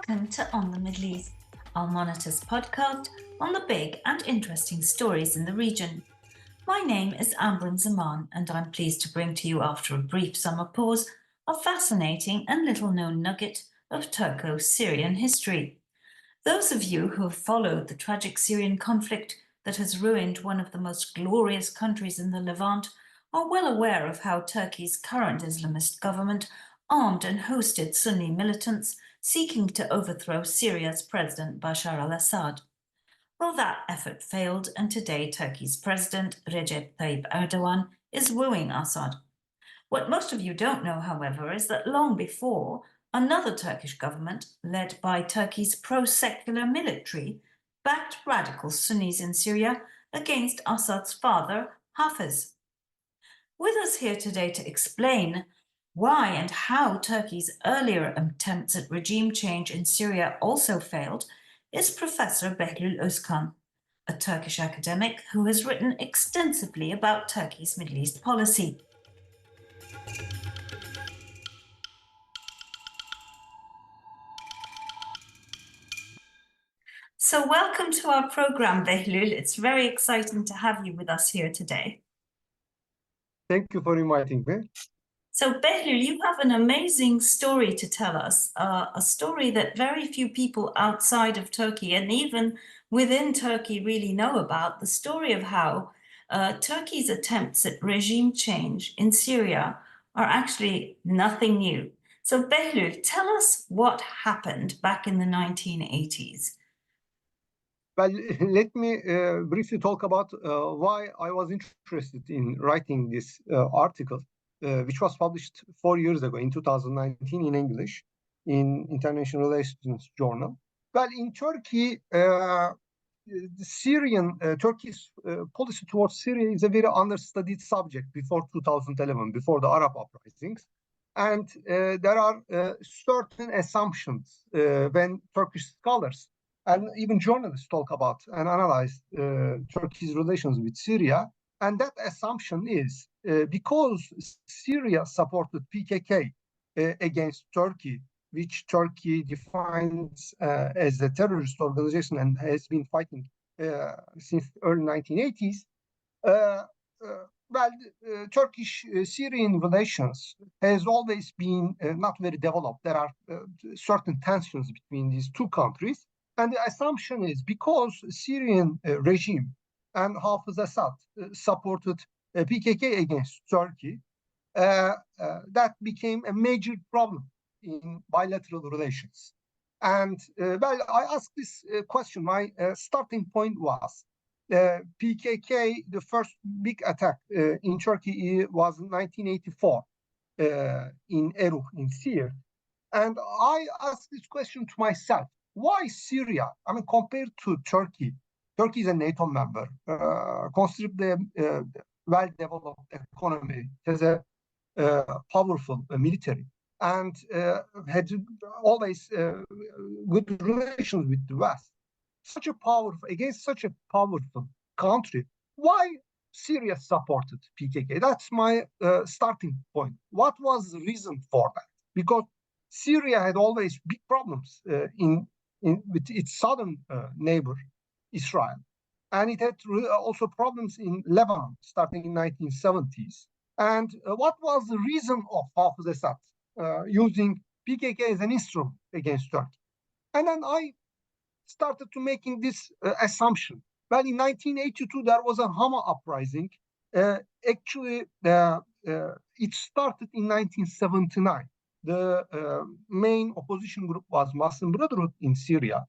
welcome to On the Middle East, Al Monitor's podcast on the big and interesting stories in the region. My name is Ambryn Zaman, and I'm pleased to bring to you, after a brief summer pause, a fascinating and little-known nugget of Turco-Syrian history. Those of you who have followed the tragic Syrian conflict that has ruined one of the most glorious countries in the Levant are well aware of how Turkey's current Islamist government armed and hosted Sunni militants seeking to overthrow Syria's President Bashar al-Assad. Well, that effort failed, and today Turkey's President Recep Tayyip Erdogan is wooing Assad. What most of you don't know, however, is that long before, another Turkish government, led by Turkey's pro-secular military, backed radical Sunnis in Syria against Assad's father, Hafez. With us here today to explain why and how Turkey's earlier attempts at regime change in Syria also failed is Professor Behlul Ozkan, a Turkish academic who has written extensively about Turkey's Middle East policy. So welcome to our program, Behlul. It's very exciting to have you with us here today. Thank you for inviting me. So Behlul, you have an amazing story to tell us, a story that very few people outside of Turkey and even within Turkey really know about, the story of how Turkey's attempts at regime change in Syria are actually nothing new. So Behlul, tell us what happened back in the 1980s. Well, let me briefly talk about why I was interested in writing this article, which was published 4 years ago in 2019 in English in International Relations Journal. Well, in Turkey, Turkey's policy towards Syria is a very understudied subject before 2011, before the Arab uprisings. And there are certain assumptions when Turkish scholars and even journalists talk about and analyze Turkey's relations with Syria. And that assumption is because Syria supported PKK against Turkey, which Turkey defines as a terrorist organization and has been fighting since the early 1980s, Turkish-Syrian relations has always been not very developed. There are certain tensions between these two countries. And the assumption is because Syrian regime and Hafez Assad supported PKK against Turkey, that became a major problem in bilateral relations. And I asked this question. My starting point was PKK, the first big attack in Turkey was in 1984 in Erbil, in Syria. And I asked this question to myself. Why Syria? I mean, compared to Turkey, Turkey is a NATO member, considered the well-developed economy, has a powerful military, and had always good relations with the West. Against such a powerful country, why Syria supported PKK? That's my starting point. What was the reason for that? Because Syria had always big problems with its southern neighbor, Israel. And it had also problems in Lebanon, starting in 1970s. And what was the reason of Hafez Assad using PKK as an instrument against Turkey? And then I started to making this assumption. Well, in 1982, there was a Hama uprising. Actually, it started in 1979. The main opposition group was Muslim Brotherhood in Syria,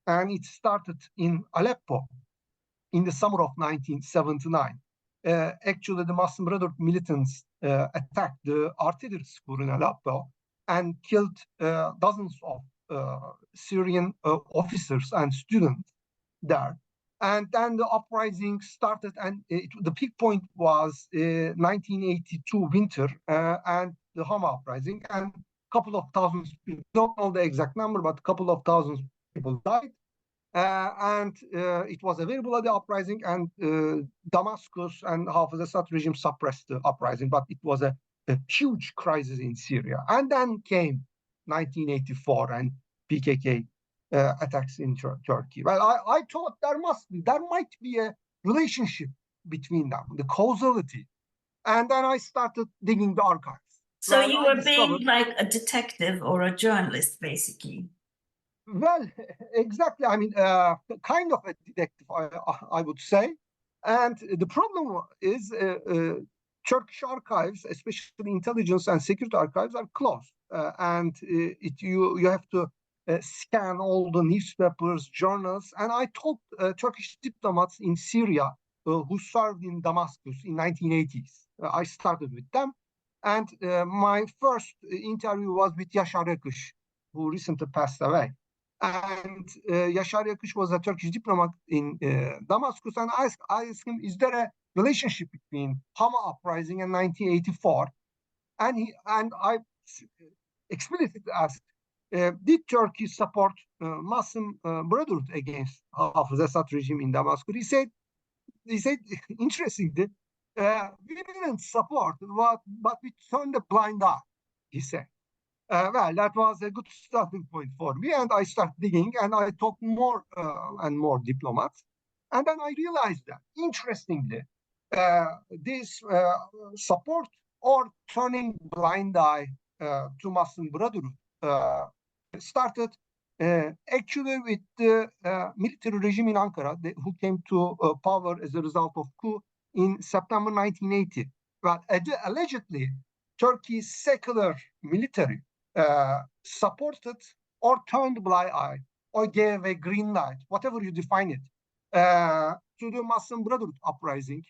and it started in Aleppo in the summer of 1979. Actually, the Muslim Brotherhood militants attacked the artillery school in Aleppo and killed dozens of Syrian officers and students there. And then the uprising started, and the peak point was 1982 winter, and the Hama uprising, and a couple of thousands people, don't know the exact number, but a couple of thousands people died. And it was available at the uprising, and Damascus and Hafez Assad regime suppressed the uprising, but it was a huge crisis in Syria. And then came 1984, and PKK attacks in Turkey. Well, I thought there might be a relationship between them, the causality. And then I started digging the archives. So Well, you were being like a detective or a journalist, basically. Well, exactly. I mean, kind of a detective, I would say. And the problem is Turkish archives, especially intelligence and security archives, are closed. And you have to scan all the newspapers, journals. And I talked Turkish diplomats in Syria who served in Damascus in 1980s. I started with them. And my first interview was with Yaşar Yakış, who recently passed away. And Yaşar Yakış was a Turkish diplomat in Damascus, and I asked him, is there a relationship between Hama uprising and 1984? And I explicitly asked, did Turkey support Muslim Brotherhood against Hafez Assad regime in Damascus? He said, interestingly, we didn't support, but we turned a blind eye, he said. Well, that was a good starting point for me, and I started digging, and I talked more and more diplomats, and then I realized that, interestingly, this support or turning blind eye to Muslim Brotherhood started actually with the military regime in Ankara, who came to power as a result of coup in September 1980. Well, allegedly, Turkey's secular military supported or turned blind eye or gave a green light, whatever you define it, to the Muslim Brotherhood uprising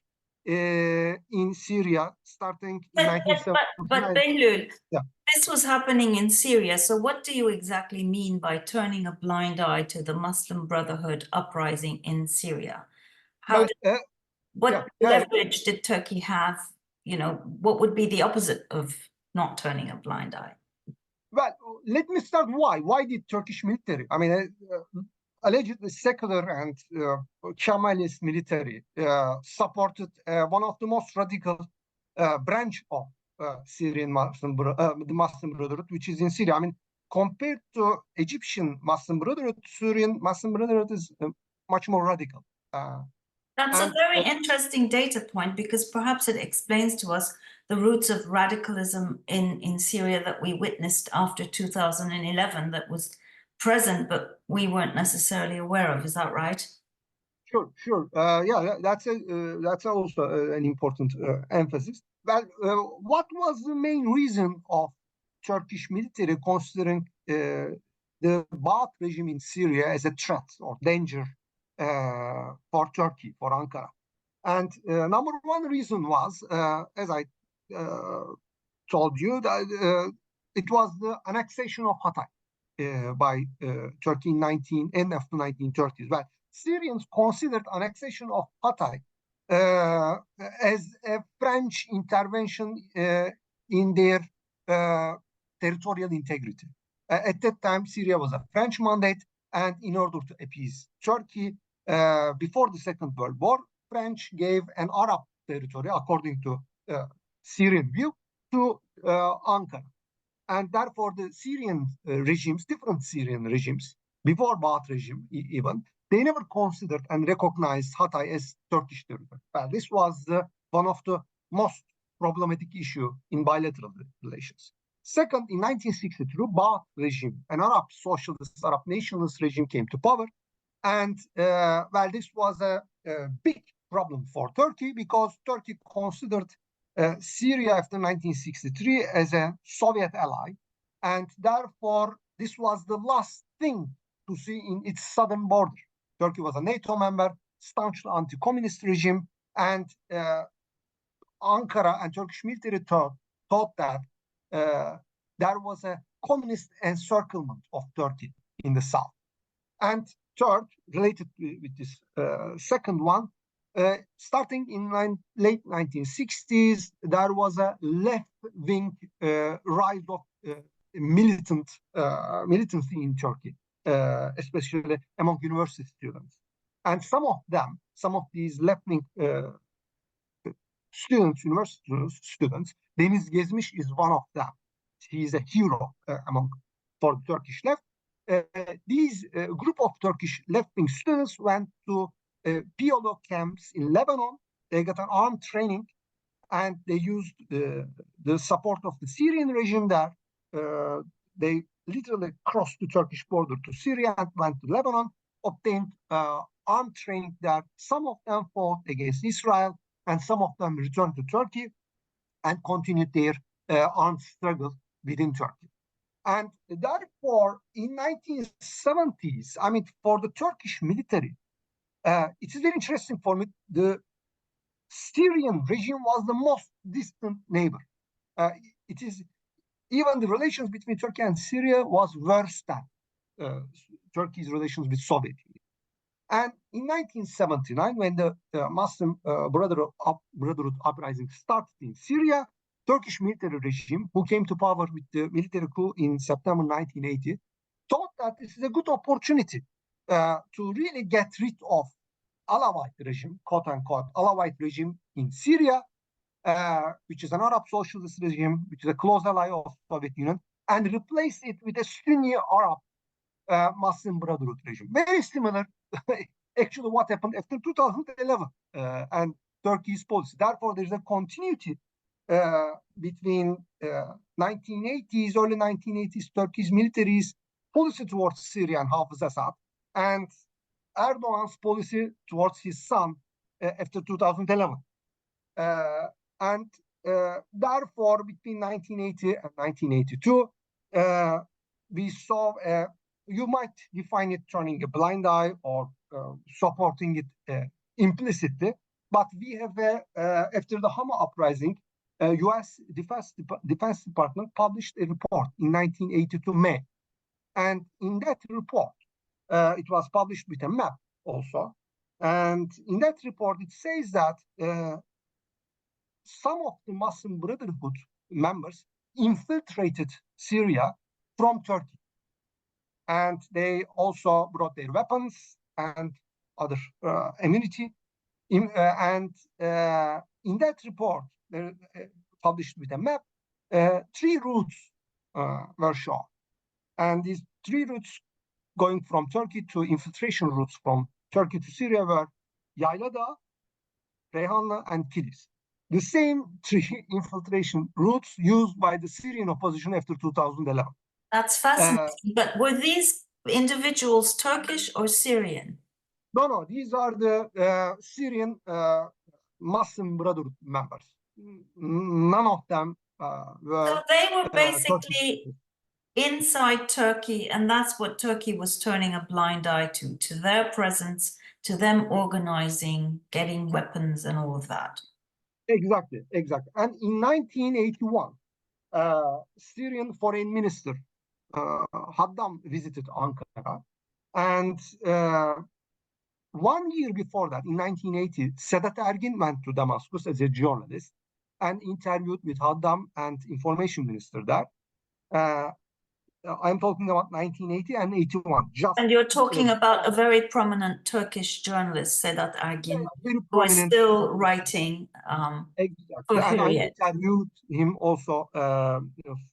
in Syria starting in 1979. But Behlul, yeah. This was happening in Syria. So what do you exactly mean by turning a blind eye to the Muslim Brotherhood uprising in Syria? What leverage did Turkey have? You know, what would be the opposite of not turning a blind eye? Well, let me start why. Why did Turkish military, I mean, allegedly secular and Kemalist military supported one of the most radical branch of Syrian the Muslim Brotherhood, which is in Syria. I mean, compared to Egyptian Muslim Brotherhood, Syrian Muslim Brotherhood is much more radical. That's a very interesting data point, because perhaps it explains to us the roots of radicalism in Syria that we witnessed after 2011 that was present, but we weren't necessarily aware of. Is that right? Sure. Yeah, that's also an important emphasis. Well, what was the main reason of Turkish military considering the Baath regime in Syria as a threat or danger for Turkey, for Ankara? And number one reason was, as I told you, that it was the annexation of Hatay by Turkey in end of the 1930s. Well, Syrians considered annexation of Hatay as a French intervention in their territorial integrity. At that time, Syria was a French mandate, and in order to appease Turkey, before the Second World War, French gave an Arab territory, according to Syrian view, to Ankara. And therefore, the Syrian regimes, different Syrian regimes, before Baath regime even, they never considered and recognized Hatay as Turkish territory. Well, this was one of the most problematic issue in bilateral relations. Second, in 1962, Baath regime, an Arab socialist, Arab nationalist regime, came to power. And well, this was a big problem for Turkey, because Turkey considered Syria after 1963 as a Soviet ally. And therefore, this was the last thing to see in its southern border. Turkey was a NATO member, staunchly anti-communist regime, and Ankara and Turkish military thought that there was a communist encirclement of Turkey in the south. And third, related with this second one, starting in late 1960s, there was a left-wing rise of militancy in Turkey, especially among university students. And some of these left-wing students, university students, Deniz Gezmiş is one of them. He is a hero for the Turkish left. these group of Turkish left-wing students went to PLO camps in Lebanon. They got an armed training, and they used the support of the Syrian regime there. They literally crossed the Turkish border to Syria and went to Lebanon, obtained armed training there. Some of them fought against Israel, and some of them returned to Turkey and continued their armed struggle within Turkey. And therefore, in 1970s, I mean, for the Turkish military, it is very interesting for me. The Syrian regime was the most distant neighbor. It is even the relations between Turkey and Syria was worse than Turkey's relations with Soviet Union. And in 1979, when the Muslim Brotherhood uprising started in Syria, Turkish military regime, who came to power with the military coup in September 1980, thought that this is a good opportunity to really get rid of Alawite regime, quote unquote, Alawite regime in Syria, which is an Arab socialist regime, which is a close ally of Soviet Union, and replace it with a Sunni Arab Muslim Brotherhood regime. Very similar, actually, what happened after 2011 and Turkey's policy. Therefore, there's a continuity between 1980s, early 1980s Turkey's military's policy towards Syria and Hafez Assad, and Erdogan's policy towards his son after 2011. And therefore, between 1980 and 1982, we saw, you might define it turning a blind eye or supporting it implicitly, but we have, after the Hama uprising, U.S. Defense Department published a report in 1982 May. And in that report, it was published with a map also. And in that report, it says that some of the Muslim Brotherhood members infiltrated Syria from Turkey. And they also brought their weapons and other ammunition. In that report, published with a map, 3 routes were shown. And these 3 routes going from Turkey to infiltration routes from Turkey to Syria were Yaylada, Reyhanlı, and Kilis. The same 3 infiltration routes used by the Syrian opposition after 2011. That's fascinating. But were these individuals Turkish or Syrian? No, these are the Syrian Muslim Brotherhood members. None of them were. So they were Turkish. basically inside Turkey, and that's what Turkey was turning a blind eye to their presence, to them organizing, getting weapons and all of that. Exactly. And in 1981, Syrian Foreign Minister Haddam visited Ankara, and 1 year before that, in 1980, Sedat Ergin went to Damascus as a journalist and interviewed with Haddam and information minister there. I'm talking about 1980 and 81. And you're talking about a very prominent Turkish journalist, Sedat Ergin, who is still writing exactly. And I interviewed him also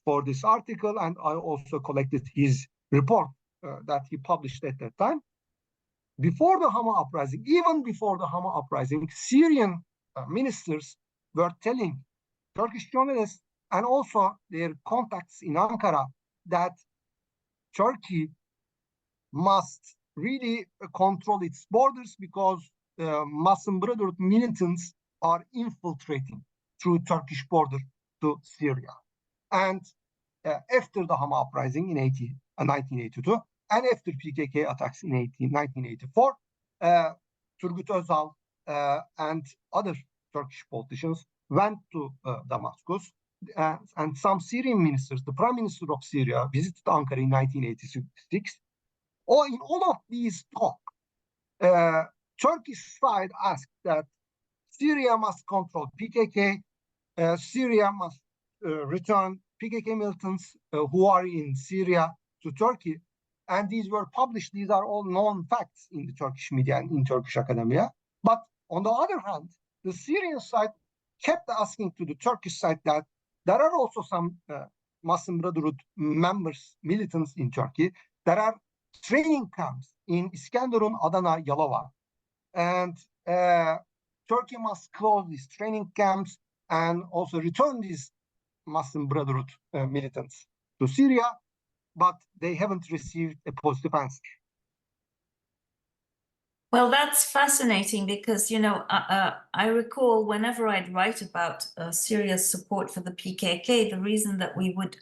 for this article, and I also collected his report that he published at that time. Before the Hama uprising, even before the Hama uprising, Syrian ministers were telling Turkish journalists and also their contacts in Ankara that Turkey must really control its borders because Muslim Brotherhood militants are infiltrating through Turkish border to Syria. And after the Hama uprising in 1982 and after PKK attacks in 1984, Turgut Özal and other Turkish politicians went to Damascus, and some Syrian ministers, the Prime Minister of Syria, visited Ankara in 1986. In all of these talks, Turkish side asked that Syria must control PKK, Syria must return PKK militants who are in Syria to Turkey. And these were published. These are all known facts in the Turkish media and in Turkish academia. But on the other hand, the Syrian side kept asking to the Turkish side that there are also some Muslim Brotherhood members, militants in Turkey that are training camps in Iskenderun, Adana, Yalova. And Turkey must close these training camps and also return these Muslim Brotherhood militants to Syria, but they haven't received a positive answer. Well, that's fascinating because, you know, I recall whenever I'd write about Syria's support for the PKK, the reason that we would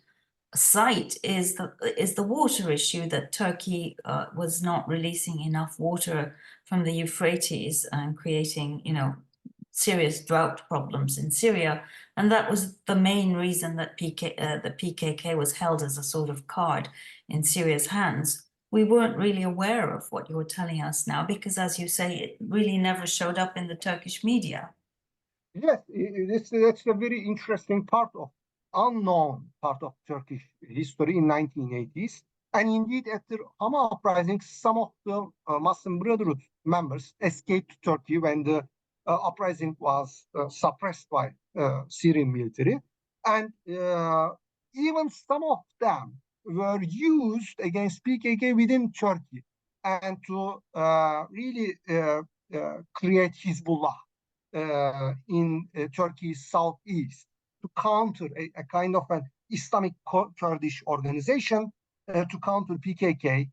cite is the water issue, that Turkey was not releasing enough water from the Euphrates and creating, you know, serious drought problems in Syria. And that was the main reason that the PKK was held as a sort of card in Syria's hands. We weren't really aware of what you're telling us now because, as you say, it really never showed up in the Turkish media. Yes, that's a very interesting part of unknown part of Turkish history in 1980s. And indeed, after Hama uprising, some of the Muslim Brotherhood members escaped to Turkey when the uprising was suppressed by Syrian military. And even some of them were used against PKK within Turkey and to really create Hezbollah in Turkey's southeast to counter a kind of an Islamic Kurdish organization to counter PKK.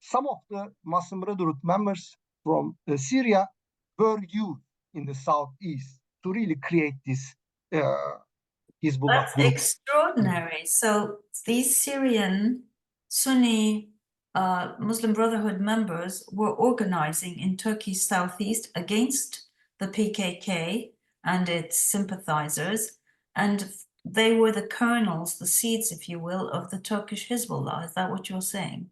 Some of the Muslim Brotherhood members from Syria were used in the southeast to really create this Hezbollah That's group. extraordinary. So these Syrian Sunni Muslim Brotherhood members were organizing in Turkey's southeast against the PKK and its sympathizers, and they were the kernels, the seeds, if you will, of the Turkish Hezbollah. Is that what you're saying?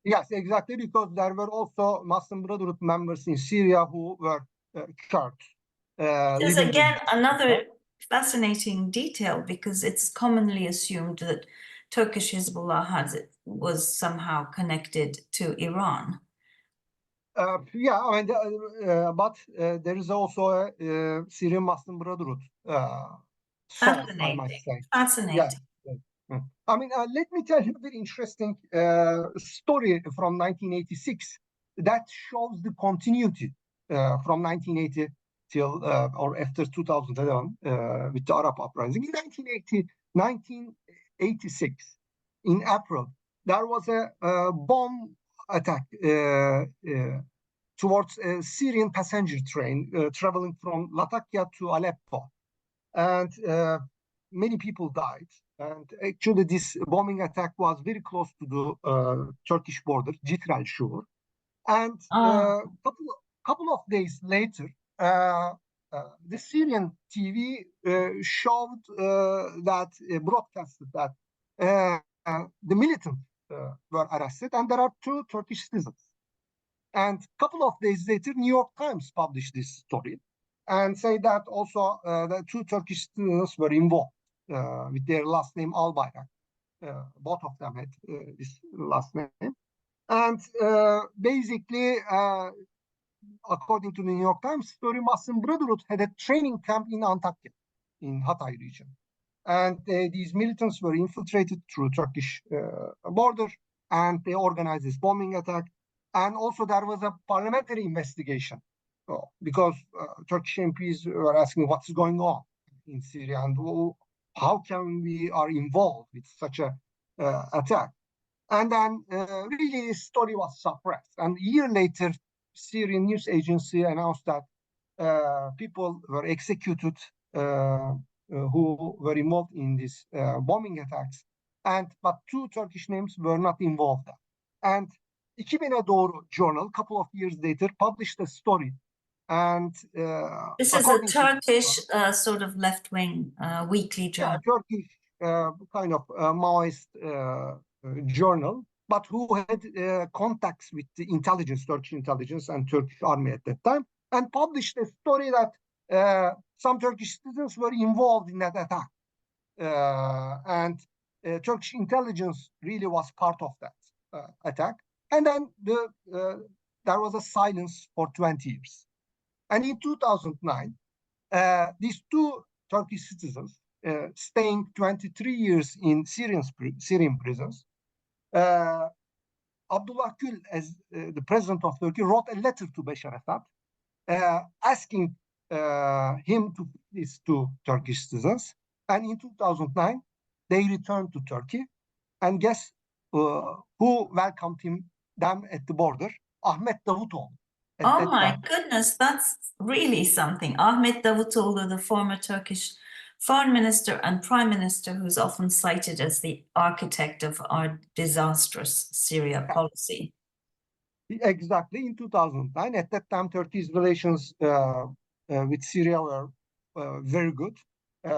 Yes, exactly, because there were also Muslim Brotherhood members in Syria who were Kurds. There's again another fascinating detail, because it's commonly assumed that Turkish Hezbollah was somehow connected to Iran. Yeah, I mean, but there is also a Syrian Muslim Brotherhood source, I might say. Fascinating. Yes. I mean, let me tell you a very interesting story from 1986 that shows the continuity from 1980 till or after 2011 with the Arab uprising. In 1986, in April, there was a bomb attack towards a Syrian passenger train traveling from Latakia to Aleppo. And many people died. And actually, this bombing attack was very close to the Turkish border, Citral Shore. And a couple of days later, the Syrian TV showed that, broadcasted that the militants were arrested, and there are 2 Turkish citizens. And a couple of days later, New York Times published this story and say that also the 2 Turkish citizens were involved with their last name Albayrak. Both of them had this last name. And basically, according to the New York Times story, Muslim Brotherhood had a training camp in Antakya, in Hatay region. And these militants were infiltrated through Turkish border, and they organized this bombing attack. And also there was a parliamentary investigation because Turkish MPs were asking what's going on in Syria and how can we are involved with such a attack. And then really the story was suppressed. And a year later, Syrian news agency announced that people were executed who were involved in these bombing attacks. But 2 Turkish names were not involved. And 2000'e Doğru journal, a couple of years later, published a story. And this is a Turkish sort of left-wing weekly journal. Yeah, Turkish kind of Maoist journal, but who had contacts with the intelligence, Turkish intelligence and Turkish army at that time, and published a story that some Turkish citizens were involved in that attack. And Turkish intelligence really was part of that attack. And then there was a silence for 20 years. And in 2009, these 2 Turkish citizens staying 23 years in Syrian prisons Abdullah Gül, as the president of Turkey, wrote a letter to Bashar Assad asking him to these two Turkish citizens. And in 2009, they returned to Turkey. And guess who welcomed them at the border? Ahmet Davutoğlu. At Oh that my time. goodness, that's really something. Ahmet Davutoğlu, the former Turkish foreign minister and prime minister, who's often cited as the architect of our disastrous Syria policy. Exactly, in 2009. At that time, Turkey's relations with Syria were very good.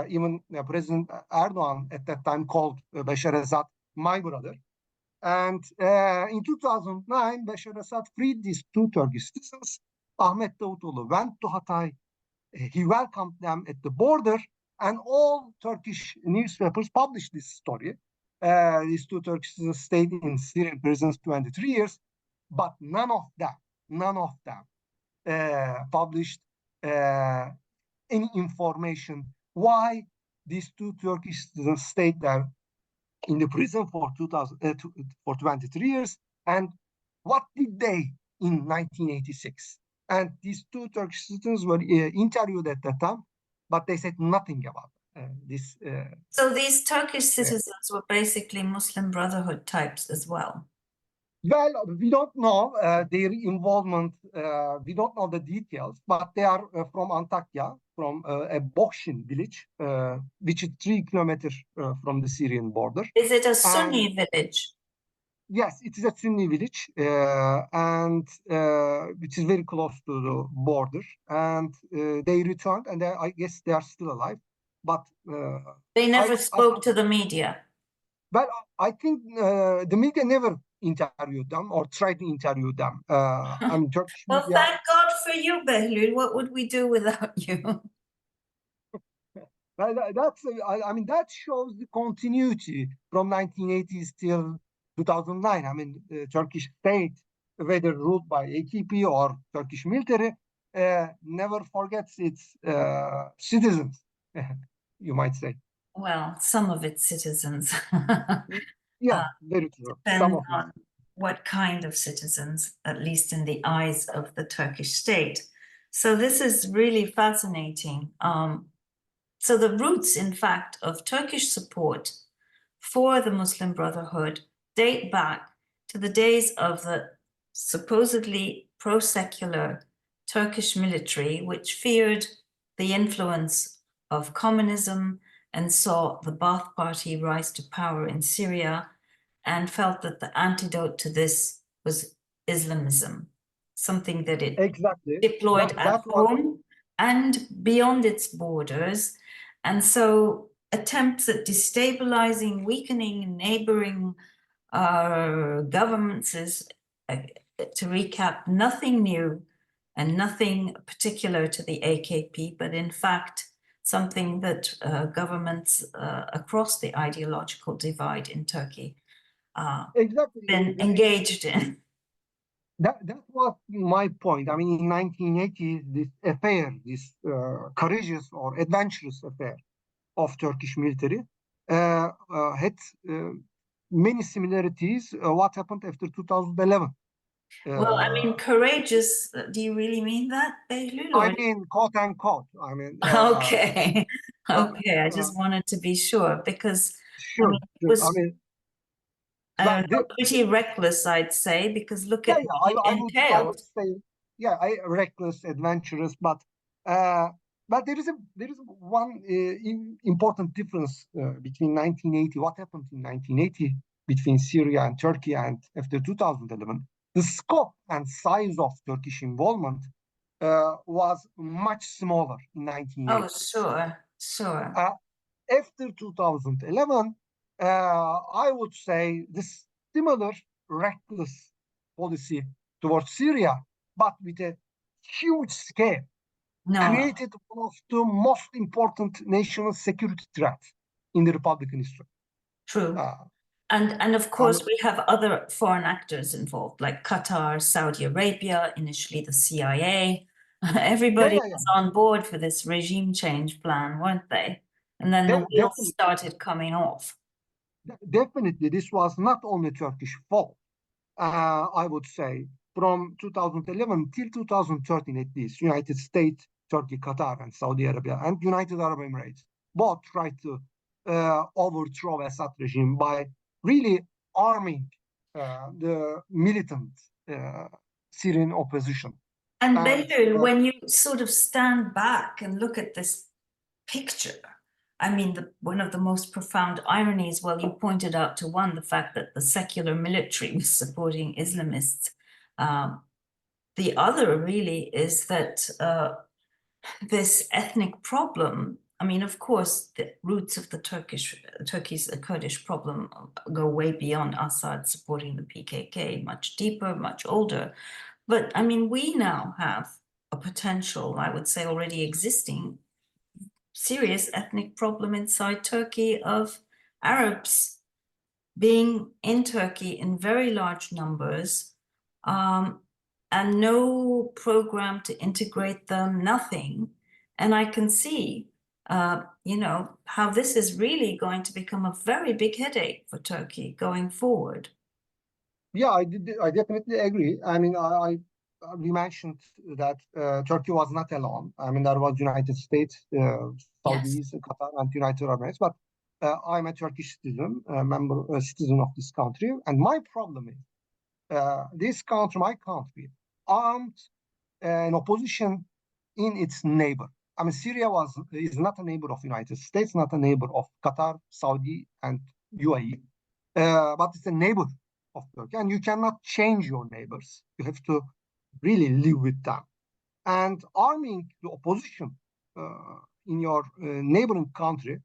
Even President Erdogan at that time called Bashar Assad my brother. And in 2009, Bashar Assad freed these two Turkish citizens. Ahmet Davutoğlu went to Hatay. He welcomed them at the border, and all Turkish newspapers published this story. These two Turkish citizens stayed in Syrian prisons 23 years, but none of them published any information why these two Turkish citizens stayed there in the prison for 23 years, and what did they in 1986? And these two Turkish citizens were interviewed at that time, but they said nothing about this. So these Turkish citizens were basically Muslim Brotherhood types as well. Well, we don't know their involvement. We don't know the details, but they are from Antakya, from a Bokshin village, which is 3 kilometers from the Syrian border. Is it a Sunni village? Yes, it is a Sunni village, and which is very close to the border. And they returned, and I guess they are still alive. But they never spoke to the media. Well, I think the media never interviewed them or tried to interview them. I mean, Turkish well, media. thank God for you, Behlul. What would we do without you? Well, I mean, that shows the continuity from 1980s till 2009. I mean, the Turkish state, whether ruled by AKP or Turkish military, never forgets its citizens, you might say. Well, some of its citizens. Yeah, very true. Depends on what kind of citizens, at least in the eyes of the Turkish state. So this is really fascinating. So the roots, in fact, of Turkish support for the Muslim Brotherhood date back to the days of the supposedly pro-secular Turkish military, which feared the influence of communism and saw the Ba'ath Party rise to power in Syria, and felt that the antidote to this was Islamism, something that it deployed at home and beyond its borders. And so attempts at destabilizing, weakening neighboring governments is, to recap, nothing new and nothing particular to the AKP, but in fact, something that governments across the ideological divide in Turkey been engaged in. That was my point. I mean, in 1980, this affair, this courageous or adventurous affair of Turkish military had many similarities. What happened after 2011? Well, I mean, courageous. Do you really mean that, Behlul? I mean, quote unquote. I mean, okay, okay. I just wanted to be sure because sure, I mean, it was. I mean, I don't know, pretty reckless, I'd say, because look at what it entailed. I would say, yeah, reckless, adventurous, but there is one important difference between 1980. What happened in 1980 between Syria and Turkey, and after 2011, the scope and size of Turkish involvement was much smaller in 1980. Oh, sure. After 2011. I would say this similar reckless policy towards Syria, but with a huge scale, created one of the most important national security threats in the Republican history. True. And of course, we have other foreign actors involved, like Qatar, Saudi Arabia, initially the CIA. Everybody was on board for this regime change plan, weren't they? And then the wheels started coming off. Definitely, this was not only Turkish fault. I would say, from 2011 till 2013 at least, United States, Turkey, Qatar, and Saudi Arabia, and United Arab Emirates both tried to overthrow Assad regime by really arming the militant Syrian opposition. And And Behlul, when you sort of stand back and look at this picture, I mean, one of the most profound ironies, well, you pointed out to one, the fact that the secular military was supporting Islamists. The other really is that this ethnic problem, I mean, of course, the roots of the Turkey's Kurdish problem go way beyond Assad supporting the PKK, much deeper, much older. But I mean, we now have a potential, I would say already existing, serious ethnic problem inside Turkey of Arabs being in Turkey in very large numbers, and no program to integrate them, nothing. And I can see, how this is really going to become a very big headache for Turkey going forward. Yeah, I definitely agree. I mean, we mentioned that Turkey was not alone. I mean, there was United States, Saudis, Qatar, and United Arab Emirates. But I'm a Turkish citizen, citizen of this country, and my problem is this country, my country, armed an opposition in its neighbor. I mean, Syria is not a neighbor of the United States, not a neighbor of Qatar, Saudi, and UAE, but it's a neighbor of Turkey, and you cannot change your neighbors. You have to really live with them. And arming the opposition in your neighboring country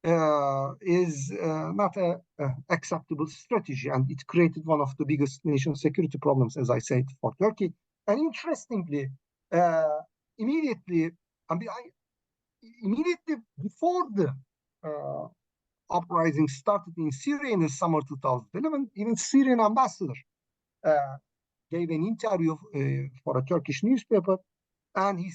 is not an acceptable strategy, and it created one of the biggest nation security problems, as I said, for Turkey. And interestingly, immediately before the uprising started in Syria in the summer 2011, even Syrian ambassador gave an interview for a Turkish newspaper, and he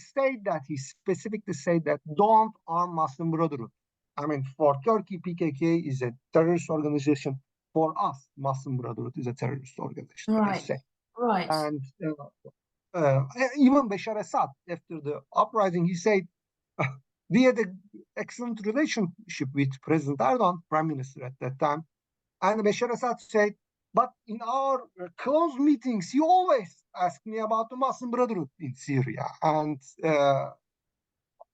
specifically said that don't arm Muslim Brotherhood. I mean, for Turkey, PKK is a terrorist organization. For us, Muslim Brotherhood is a terrorist organization. Right, they say. right. And even Bashar Assad, after the uprising, he said, we had an excellent relationship with President Erdogan, prime minister at that time. And Bashar Assad said, but in our close meetings, you always ask me about the Muslim Brotherhood in Syria. And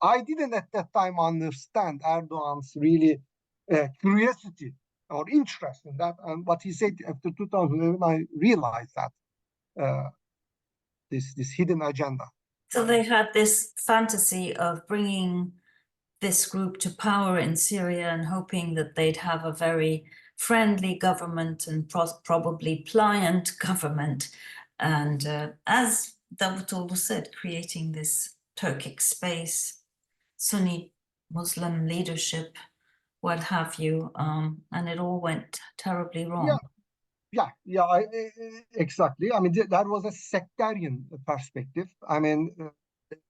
I didn't at that time understand Erdogan's really curiosity or interest in that. And what he said after 2011, I realized that this hidden agenda. So they had this fantasy of bringing this group to power in Syria and hoping that they'd have a very friendly government and probably pliant government. And as Davutoglu said, creating this Turkic space, Sunni Muslim leadership, what have you, and it all went terribly wrong. Yeah, exactly. I mean, that was a sectarian perspective. I mean,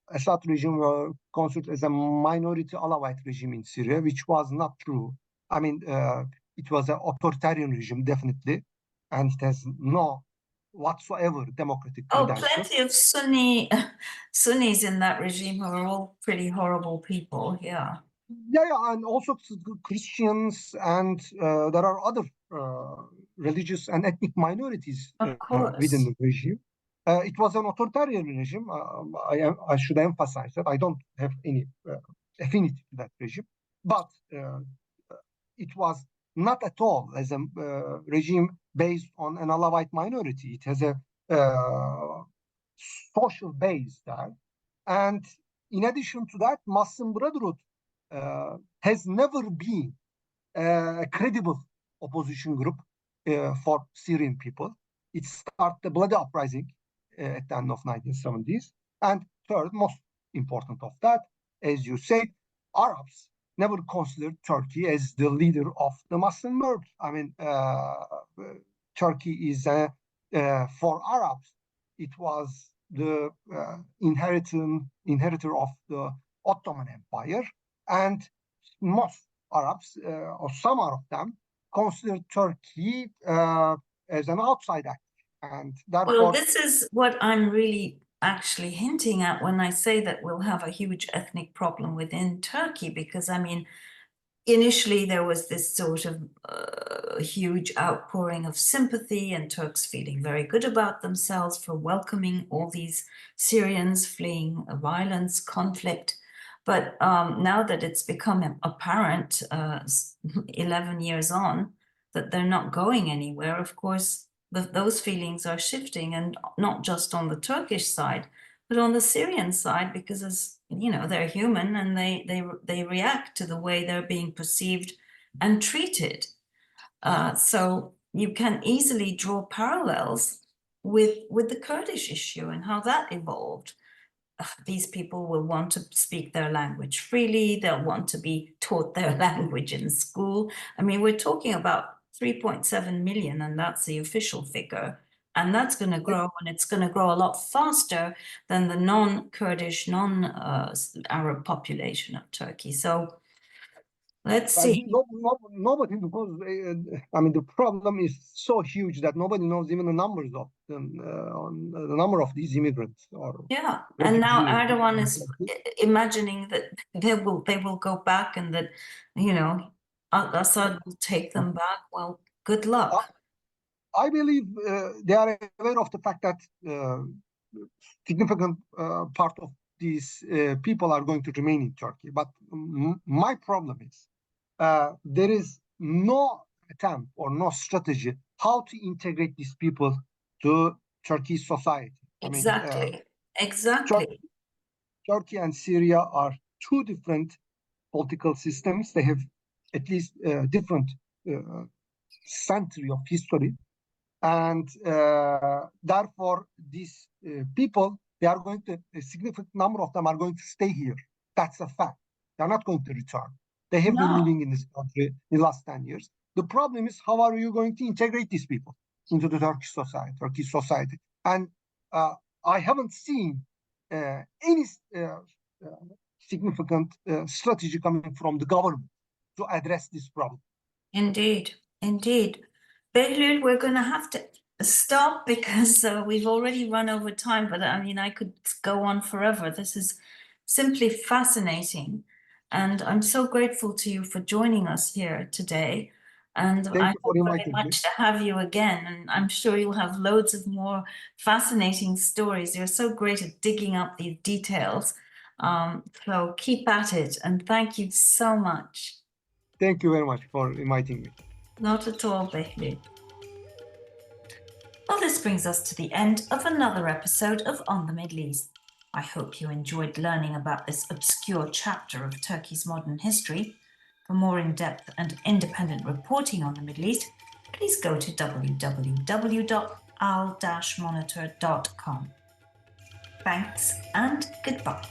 Assad regime were considered as a minority Alawite regime in Syria, which was not true. I mean, it was an authoritarian regime, definitely, and it has no whatsoever democratic credentials. Plenty of Sunnis in that regime who are all pretty horrible people, yeah. Yeah, and also Christians, and there are other religious and ethnic minorities within the regime. It was an authoritarian regime. I should emphasize that I don't have any affinity to that regime, but it was not at all as a regime based on an Alawite minority. It has a social base there, and in addition to that, Muslim Brotherhood has never been a credible opposition group for Syrian people. It started the bloody uprising at the end of 1970s. And third, most important of that, as you said, Arabs never considered Turkey as the leader of the Muslim world. I mean, Turkey is, for Arabs, it was the inheritor of the Ottoman Empire. And most Arabs, or some of them, consider Turkey as an outside actor And Well, therefore, this is what I'm really actually hinting at when I say that we'll have a huge ethnic problem within Turkey, because I mean, initially there was this sort of huge outpouring of sympathy and Turks feeling very good about themselves for welcoming all these Syrians fleeing violence, conflict. But now that it's become apparent, 11 years on, that they're not going anywhere, of course, those feelings are shifting, and not just on the Turkish side, but on the Syrian side, because as you know, they're human and they react to the way they're being perceived and treated. So you can easily draw parallels with the Kurdish issue and how that evolved. These people will want to speak their language freely. They'll want to be taught their language in school. I mean, we're talking about 3.7 million, and that's the official figure. And that's going to grow, and it's going to grow a lot faster than the non-Kurdish, non-Arab population of Turkey. So let's see. nobody knows. I mean, the problem is so huge that nobody knows even the numbers of them, on the number of these immigrants or Yeah, and now refugees. Erdogan is imagining that they will go back, and that, you know, al-Assad will take them back. Well, good luck. I believe they are aware of the fact that significant part of these people are going to remain in Turkey. But my problem is there is no attempt or no strategy how to integrate these people to Turkish society. Exactly, exactly. Turkey and Syria are two different political systems. They have at least different century of history. And therefore, these people, a significant number of them are going to stay here. That's a fact. They're not going to return. They have been living in this country in the last 10 years. The problem is, how are you going to integrate these people into the Turkish society? And I haven't seen any significant strategy coming from the government to address this problem. Indeed, indeed. Behlul, we're going to have to stop because we've already run over time, but I mean, I could go on forever. This is simply fascinating. And I'm so grateful to you for joining us here today. And Thank I you for hope very inviting me. much to have you again. And I'm sure you'll have loads of more fascinating stories. You're so great at digging up these details. So keep at it. And thank you so much. Thank you very much for inviting me. Not at all, Behlul. Well, this brings us to the end of another episode of On the Middle East. I hope you enjoyed learning about this obscure chapter of Turkey's modern history. For more in-depth and independent reporting on the Middle East, please go to www.al-monitor.com. Thanks and goodbye.